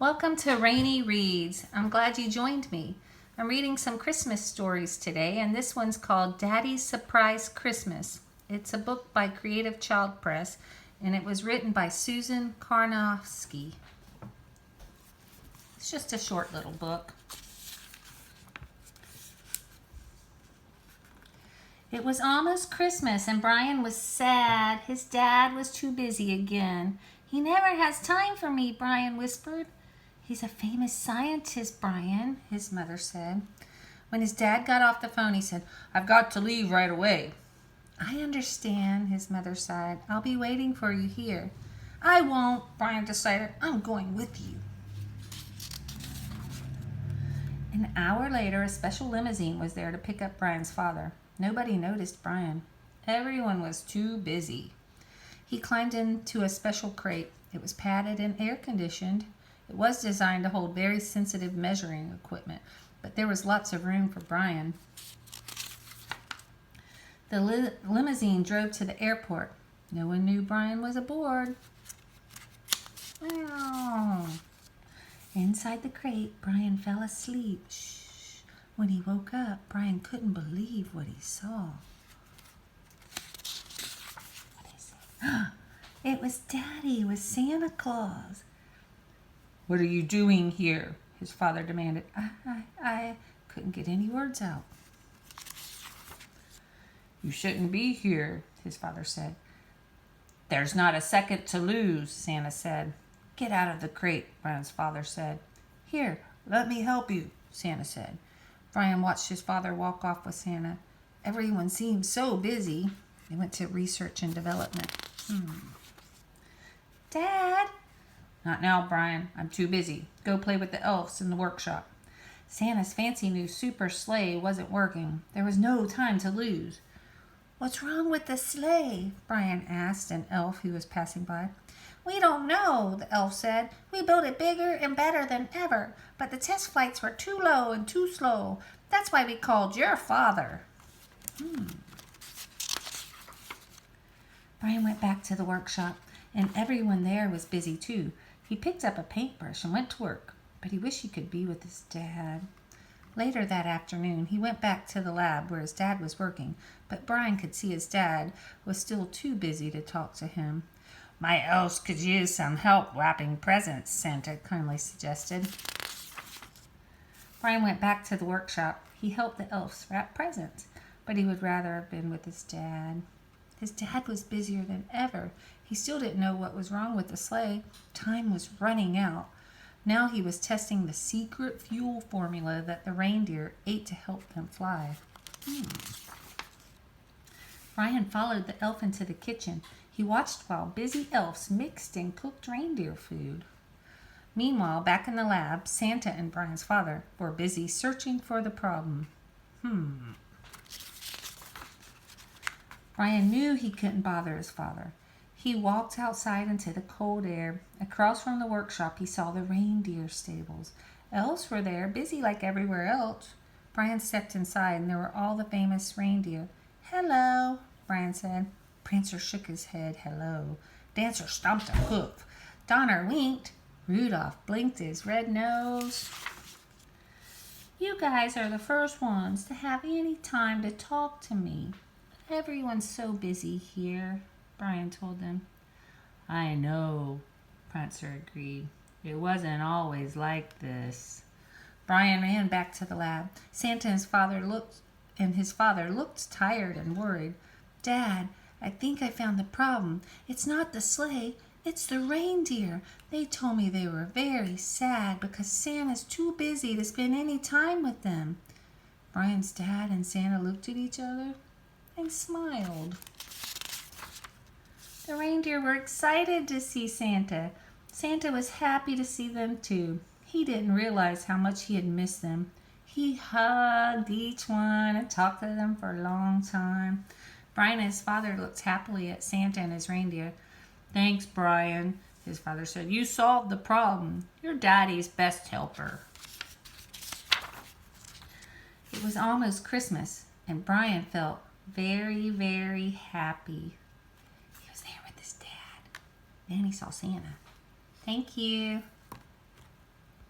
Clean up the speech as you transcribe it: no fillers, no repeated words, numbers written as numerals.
Welcome to Rainey Reads. I'm glad you joined me. I'm reading some Christmas stories today, and this one's called Daddy's Surprise Christmas. It's a book by Creative Child Press, and it was written by Susan Karnofsky. It's just a short little book. It was almost Christmas, and Brian was sad. His dad was too busy again. "He never has time for me," Brian whispered. "He's a famous scientist, Brian," his mother said. When his dad got off the phone, he said, "I've got to leave right away." "I understand," his mother sighed. "I'll be waiting for you here." "I won't," Brian decided. "I'm going with you." An hour later, a special limousine was there to pick up Brian's father. Nobody noticed Brian. Everyone was too busy. He climbed into a special crate. It was padded and air-conditioned. It was designed to hold very sensitive measuring equipment, but there was lots of room for Brian. The limousine drove to the airport. No one knew Brian was aboard. Oh. Inside the crate, Brian fell asleep. Shh. When he woke up, Brian couldn't believe what he saw. What is it? It was Daddy with Santa Claus. "What are you doing here?" his father demanded. I couldn't get any words out. "You shouldn't be here," his father said. "There's not a second to lose," Santa said. "Get out of the crate," Brian's father said. "Here, let me help you," Santa said. Brian watched his father walk off with Santa. Everyone seemed so busy. They went to research and development. "Dad!" "Not now, Brian. I'm too busy. Go play with the elves in the workshop." Santa's fancy new super sleigh wasn't working. There was no time to lose. "What's wrong with the sleigh?" Brian asked an elf who was passing by. "We don't know," the elf said. "We built it bigger and better than ever, but the test flights were too low and too slow. That's why we called your father." Brian went back to the workshop, and everyone there was busy too. He picked up a paintbrush and went to work, but he wished he could be with his dad. Later that afternoon, he went back to the lab where his dad was working, but Brian could see his dad was still too busy to talk to him. "My elves could use some help wrapping presents," Santa kindly suggested. Brian went back to the workshop. He helped the elves wrap presents, but he would rather have been with his dad. His dad was busier than ever. He still didn't know what was wrong with the sleigh. Time was running out. Now he was testing the secret fuel formula that the reindeer ate to help them fly. Brian followed the elf into the kitchen. He watched while busy elves mixed and cooked reindeer food. Meanwhile, back in the lab, Santa and Brian's father were busy searching for the problem. Brian knew he couldn't bother his father. He walked outside into the cold air. Across from the workshop, he saw the reindeer stables. Elves were there, busy like everywhere else. Brian stepped inside, and there were all the famous reindeer. "Hello," Brian said. Prancer shook his head, hello. Dancer stomped a hoof. Donner winked. Rudolph blinked his red nose. "You guys are the first ones to have any time to talk to me. Everyone's so busy here," Brian told them. "I know," Prancer agreed. "It wasn't always like this." Brian ran back to the lab. Santa and his father looked tired and worried. "Dad, I think I found the problem. It's not the sleigh, it's the reindeer. They told me they were very sad because Santa's too busy to spend any time with them." Brian's dad and Santa looked at each other and smiled. The reindeer were excited to see Santa. Santa was happy to see them too. He didn't realize how much he had missed them. He hugged each one and talked to them for a long time. Brian and his father looked happily at Santa and his reindeer. "Thanks, Brian," his father said. "You solved the problem. You're Daddy's best helper." It was almost Christmas, and Brian felt very, very happy. He was there with his dad. Then he saw Santa. "Thank you."